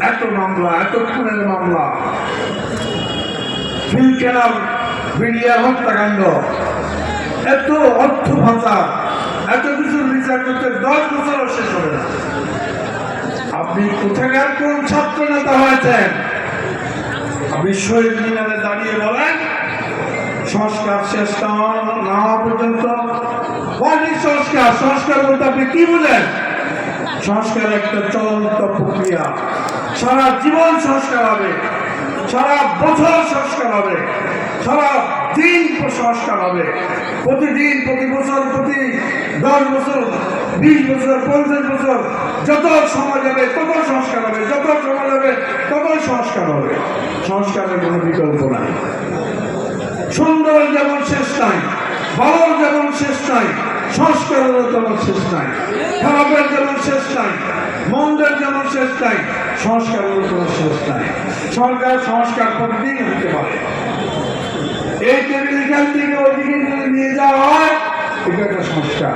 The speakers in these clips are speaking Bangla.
এত মামলা, এত খুনের মামলা, ফিলকেনাল বিডিআর হত্যাকাণ্ড, এত অর্থ পাচার, এত কিছুর বিচার করতে 10 বছরও শেষ হবে না। আপনি কোথাকার কোন ছাত্র নেতা হয়েছেন? আপনি শহীদ মিনারে দাঁড়িয়ে বলেন সংস্কার শেষ না হওয়া পর্যন্ত। সংস্কার সংস্কার বলতে আপনি কি বুঝেন? সংস্কার একটা চলন্ত প্রক্রিয়া, সারা জীবন সংস্কার হবে, সারা বছর সংস্কার হবে, সারা দিন সংস্কার হবে, প্রতিদিন, প্রতি বছর, প্রতি 10 বছর, 20 বছর, 50 বছর, যত সময় যাবে তত সংস্কার হবে, যত সময় যাবে তত সংস্কার হবে। সংস্কারের কোনো বিকল্প নাই। সুন্দর যেমন শেষ নাই, ভালো যেমন শেষ নাই, সংস্কারেরও তেমন শেষ নাই। খারাপের যেমন শেষ নাই, মন্দের যেমন শেষ নাই, সংস্কারেরও তেমন শেষ নাই। সরকার সংস্কার প্রতিদিন হতে পারে। এই টেবিল এখান থেকে ওইদিকে যদি নিয়ে যাওয়া হয়, এটা একটা সংস্কার।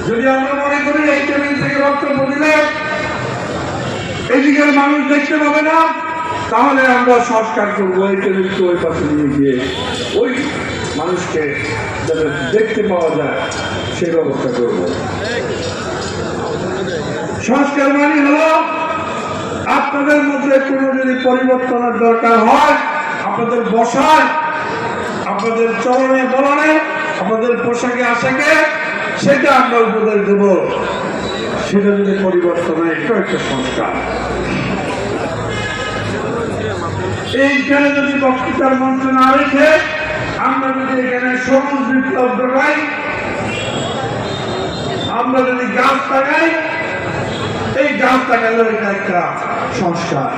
যদি আমরা মনে করি এই টেবিল থেকে বক্তব্য দিলে এদিকের মানুষ দেখতে পাবে না, তাহলে আমরা সংস্কার করবো। এই টেবিলকে ওই পাশে নিয়ে গিয়ে ওই মানুষকে যাতে দেখতে পাওয়া যায় সেই ব্যবস্থা করব। সংস্কার মানে হলো আপনাদের মধ্যে কোনো যদি পরিবর্তনের দরকার হয়, আপনাদের বসায়, আপনাদের চলনে বলনে, আপনাদের পোশাকে আশাকে, সেটা আমরা উপদেশ দেব। সেটা যদি পরিবর্তন হয়, এটা একটা সংস্কার। এইখানে যদি বক্তৃতার মঞ্চ না রেখে আমরা যদি এখানে সবুজ বিপ্লব দেখাই, আমরা যদি গাছ লাগাই, এই গাছ লাগালে এটা একটা সংস্কার।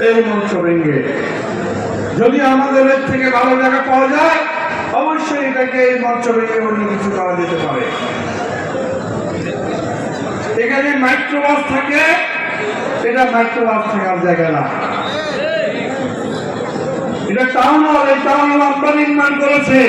এই মঞ্চ ভেঙে যদি আমাদের এর থেকে ভালো জায়গা পাওয়া যায়, অবশ্যই এটাকে এই মঞ্চ ভেঙে অন্য কিছু করা যেতে পারে। এখানে মাইক্রোবাস থাকে, এটা মাইক্রোবাস থাকার জায়গা না, এটা টাউন হল। এই টাউন হল আমরা নির্মাণ করেছে।